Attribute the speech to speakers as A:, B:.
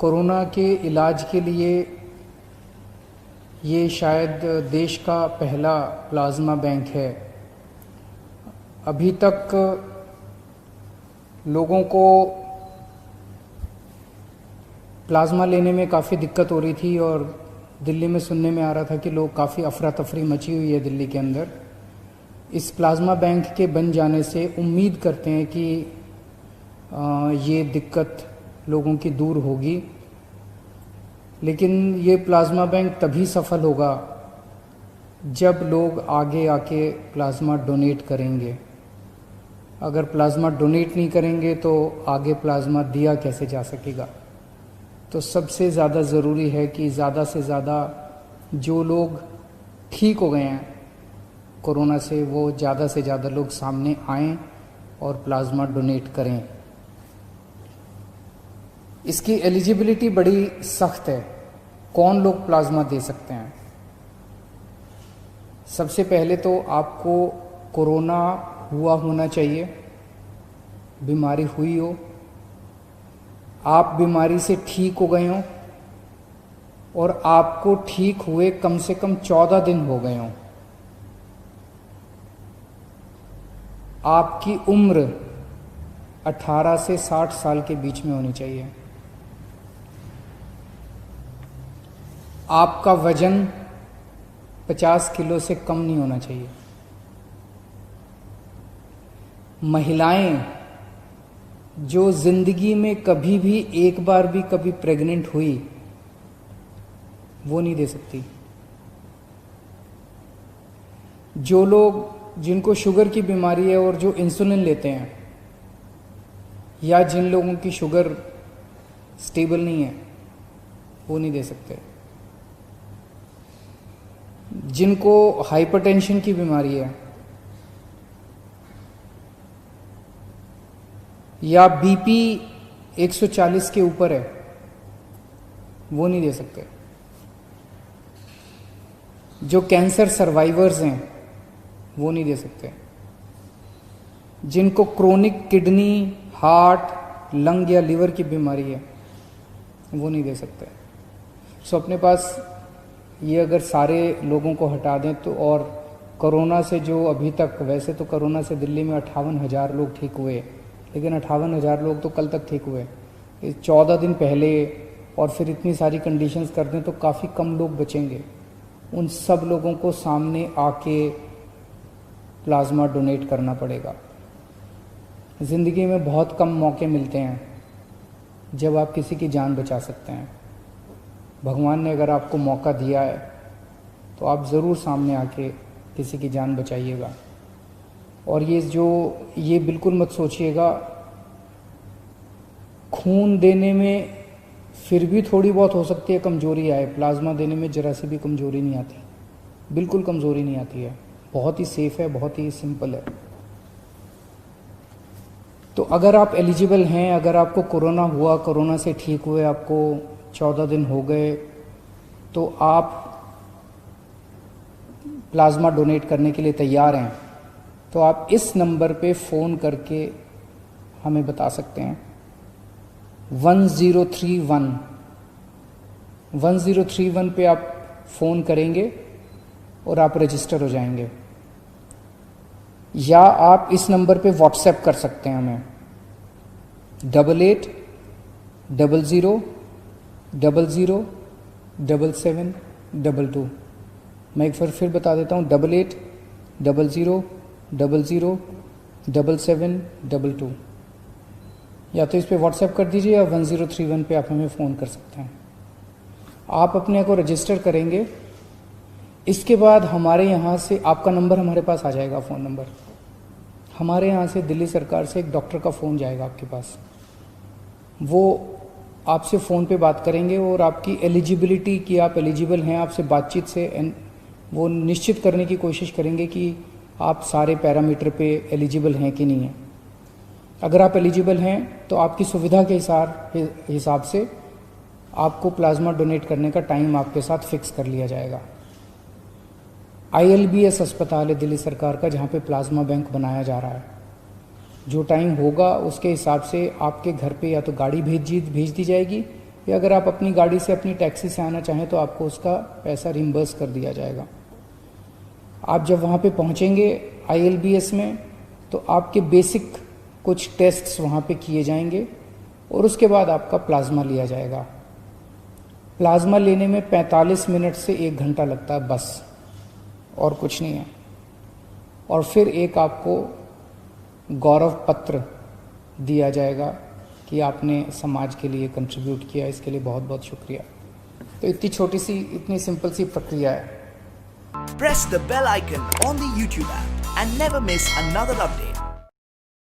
A: Corona के इलाज के लिए ये शायद देश का पहला प्लाज्मा बैंक है। अभी तक लोगों को प्लाज्मा लेने में काफ़ी दिक्कत हो रही थी और दिल्ली में सुनने में आ रहा था कि लोग काफ़ी अफरा तफरी मची हुई है दिल्ली के अंदर। इस प्लाज्मा बैंक के बन जाने से उम्मीद करते हैं कि ये दिक्कत लोगों की दूर होगी, लेकिन ये प्लाज्मा बैंक तभी सफल होगा जब लोग आगे आके प्लाज्मा डोनेट करेंगे। अगर प्लाज्मा डोनेट नहीं करेंगे तो आगे प्लाज्मा दिया कैसे जा सकेगा। तो सबसे ज़्यादा ज़रूरी है कि ज़्यादा से ज़्यादा जो लोग ठीक हो गए हैं कोरोना से, वो ज़्यादा से ज़्यादा लोग सामने आएं और प्लाज्मा डोनेट करें। इसकी एलिजिबिलिटी बड़ी सख्त है। कौन लोग प्लाज्मा दे सकते हैं? सबसे पहले तो आपको कोरोना हुआ होना चाहिए, बीमारी हुई हो, आप बीमारी से ठीक हो गए हों और आपको ठीक हुए कम से कम 14 दिन हो गए हों। आपकी उम्र 18 से 60 साल के बीच में होनी चाहिए। आपका वजन 50 किलो से कम नहीं होना चाहिए। महिलाएं जो जिंदगी में कभी भी एक बार भी कभी प्रेग्नेंट हुई, वो नहीं दे सकती। जो लोग जिनको शुगर की बीमारी है और जो इंसुलिन लेते हैं, या जिन लोगों की शुगर स्टेबल नहीं है, वो नहीं दे सकते। जिनको हाइपरटेंशन की बीमारी है या बीपी 140 के ऊपर है, वो नहीं दे सकते। जो कैंसर सर्वाइवर्स हैं, वो नहीं दे सकते। जिनको क्रोनिक किडनी, हार्ट, लंग या लिवर की बीमारी है, वो नहीं दे सकते। सो अपने पास ये अगर सारे लोगों को हटा दें तो, और कोरोना से जो अभी तक, वैसे तो कोरोना से दिल्ली में 58,000 लोग ठीक हुए, लेकिन 58,000 लोग तो कल तक ठीक हुए। 14 दिन पहले और फिर इतनी सारी कंडीशंस कर दें तो काफ़ी कम लोग बचेंगे। उन सब लोगों को सामने आके प्लाज्मा डोनेट करना पड़ेगा। ज़िंदगी में बहुत कम मौके मिलते हैं जब आप किसी की जान बचा सकते हैं। भगवान ने अगर आपको मौका दिया है तो आप ज़रूर सामने आके किसी की जान बचाइएगा। और ये बिल्कुल मत सोचिएगा खून देने में फिर भी थोड़ी बहुत हो सकती है कमज़ोरी आए, प्लाज्मा देने में ज़रा सी भी कमज़ोरी नहीं आती, बिल्कुल कमज़ोरी नहीं आती है। बहुत ही सेफ़ है, बहुत ही सिंपल है। तो अगर आप एलिजिबल हैं, अगर आपको कोरोना हुआ, कोरोना से ठीक हुए, आपको 14 दिन हो गए, तो आप प्लाज्मा डोनेट करने के लिए तैयार हैं, तो आप इस नंबर पे फ़ोन करके हमें बता सकते हैं। 1031 पे आप फ़ोन करेंगे और आप रजिस्टर हो जाएंगे। या आप इस नंबर पे व्हाट्सएप कर सकते हैं हमें 8800007722। मैं एक बार फिर बता देता हूँ 8800007722। या तो इस पे व्हाट्सएप कर दीजिए या 1031 पे आप हमें फ़ोन कर सकते हैं। आप अपने को रजिस्टर करेंगे, इसके बाद हमारे यहाँ से आपका नंबर हमारे पास आ जाएगा, फ़ोन नंबर। हमारे यहाँ से दिल्ली सरकार से एक डॉक्टर का फ़ोन जाएगा आपके पास। वो आपसे फ़ोन पे बात करेंगे और आपकी एलिजिबिलिटी कि आप एलिजिबल हैं, आपसे बातचीत से वो निश्चित करने की कोशिश करेंगे कि आप सारे पैरामीटर पे एलिजिबल हैं कि नहीं हैं। अगर आप एलिजिबल हैं तो आपकी सुविधा के हिसाब से आपको प्लाज्मा डोनेट करने का टाइम आपके साथ फिक्स कर लिया जाएगा। ILBS अस्पताल है दिल्ली सरकार का, जहाँ पे प्लाज्मा बैंक बनाया जा रहा है। जो टाइम होगा उसके हिसाब से आपके घर पे या तो गाड़ी भेज दी जाएगी या अगर आप अपनी गाड़ी से अपनी टैक्सी से आना चाहें तो आपको उसका पैसा रिम्बर्स कर दिया जाएगा। आप जब वहाँ पे पहुँचेंगे ILBS में तो आपके बेसिक कुछ टेस्ट्स वहाँ पे किए जाएंगे और उसके बाद आपका प्लाज्मा लिया जाएगा। प्लाज्मा लेने में 45 मिनट से 1 घंटा लगता है बस, और कुछ नहीं है। और फिर एक आपको गौरव पत्र दिया जाएगा कि आपने समाज के लिए कंट्रीब्यूट किया, इसके लिए बहुत बहुत शुक्रिया। तो इतनी छोटी सी, इतनी सिंपल सी प्रक्रिया है।
B: Press the bell icon on the YouTube app and never miss another update.